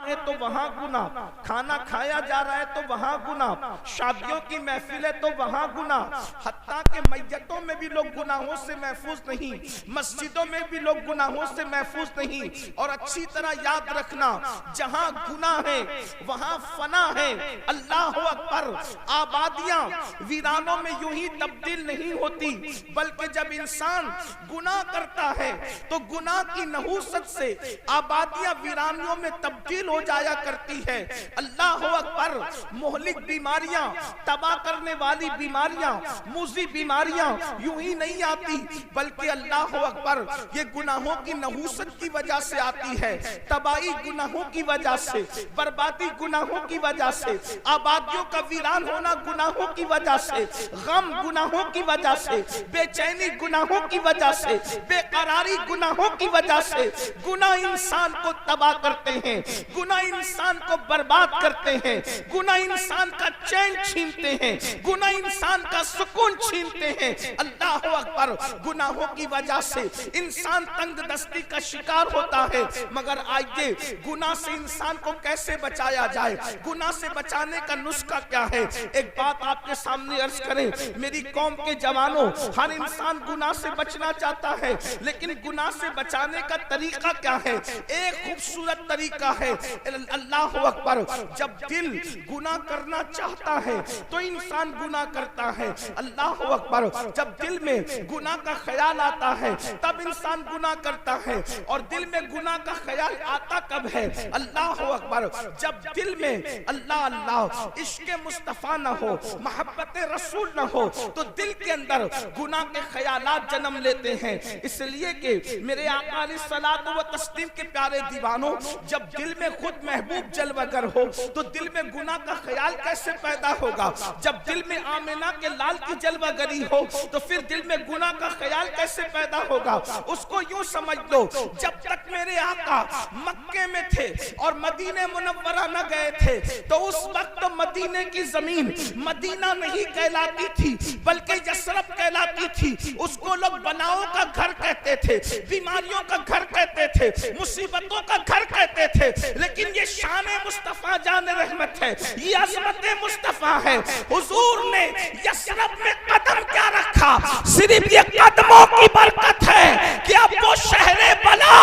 है तो वहां गुनाह, खाना खाया जा रहा है तो वहां गुनाह, शादियों की महफिलें तो वहां गुनाह, हत्ता के मैयतों में भी लोग गुनाहों से महफूज नहीं, मस्जिदों में भी लोग गुनाहों से महफूज नहीं। और अच्छी तरह याद रखना, जहां गुनाह है वहां फना है। अल्लाह अकबर। आबादियां वीरानों में यूं ही तब्दील नहीं होती, बल्कि जब इंसान गुनाह करता है तो गुनाह की नहूसत से आबादियां वीरानियों में तब्दील हो जाया करती है। अल्लाह अकबर। मोहलिक बीमारियां, तबाह करने वाली बीमारियां, मुजी बीमारियां यूं ही नहीं आती, बल्कि अल्लाह अकबर ये गुनाहों की नहूसत की वजह से आती है। तबाही गुनाहों की वजह से, बर्बादी गुनाहों की वजह से, आबादियों का वीरान होना गुनाहों की वजह से, गम गुनाहों की वजह से, बेचैनी गुनाहों की वजह से, बेकरारी गुनाहों की वजह से। गुनाह इंसान को तबाह करते हैं, गुनाह इंसान को बर्बाद करते हैं, गुनाह इंसान का चैन छीनते हैं, गुनाह इंसान का सुकून छीनते हैं। अल्लाह अकबर। गुनाहों की वजह से इंसान तंगदस्ती का शिकार होता है। मगर आइए, गुनाह से इंसान को कैसे बचाया जाए, गुनाह से बचाने का नुस्खा क्या है। एक बात आपके सामने अर्ज करें, मेरी कौम के जवानों, हर इंसान गुनाह से बचना चाहता है, लेकिन गुनाह से बचाने का तरीका क्या है। एक खूबसूरत तरीका है। अल्लाह अकबर। जब दिल गुनाह करना चाहता है तो इंसान गुनाह करता है। अल्लाह अकबर। जब दिल में गुनाह का ख्याल आता है तब इंसान गुनाह करता है। और दिल में गुनाह का ख्याल आता कब है? अल्लाह अकबर। जब दिल में अल्लाह अल्लाह इश्क मुस्तफा न हो, मोहब्बत रसूल न हो, तो दिल के अंदर गुनाह के ख्यालात जन्म लेते हैं। इसलिए कि मेरे आका अलैहिस्सलात व तस्लीम के प्यारे दीवानों, जब दिल में खुद महबूब जलवागर हो तो दिल में गुनाह का ख्याल कैसे पैदा होगा। जब दिल में आमिना के लाल की जलवागरी हो तो फिर दिल में गुनाह का ख्याल कैसे पैदा होगा। उसको यूं समझ लो, जब तक मेरे आका मक्के में थे और मदीने मुनव्वरा न गए थे तो उस वक्त मदीने की जमीन मदीना नहीं कहलाती थी, बल्कि यसरब कहलाती थी। उसको लोग बनाओ का घर कहते थे, बीमारियों का घर कहते थे, मुसीबतों का घर कहते थे। लेकिन ये शान मुस्तफा जान रहमत है, ये अज़मत मुस्तफा है। हुजूर ने यसरब में कदम क्या रखा, सिर्फ ये कदमों की बरकत है कि अब वो शहरे बला,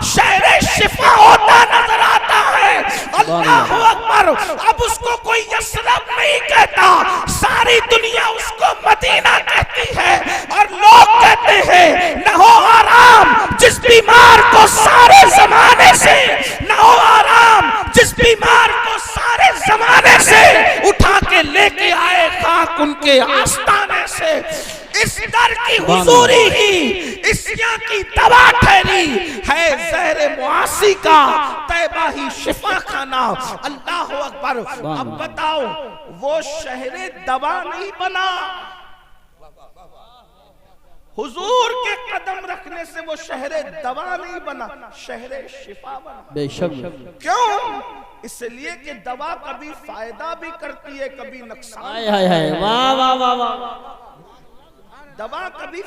शहरे शिफा होता नजर आता है। अल्लाह अकबर। अब उसको कोई यसरब नहीं कहता, सारी दुनिया उसको मदीना कहती है। और लोग कहते हैं न हो आराम जिस बीमार को सारे जमाने से, न हो आराम जिस बीमार को सारे जमाने से उठा के लेके आए खाक उनके आस्ताने से। इस दर की हुजूरी ही इस्या की दवा ठहरी है, ज़हर मुआसी का तैबा ही शिफा खाना। अल्लाह अकबर। अब बताओ, वो शहरे दवा नहीं बना, हुजूर के कदम रखने से वो शहरे दवा नहीं बना, शहरे शिफा बना। बेशक। क्यों? इसलिए कि दवा कभी फायदा भी करती है, कभी नुकसान। दवा कभी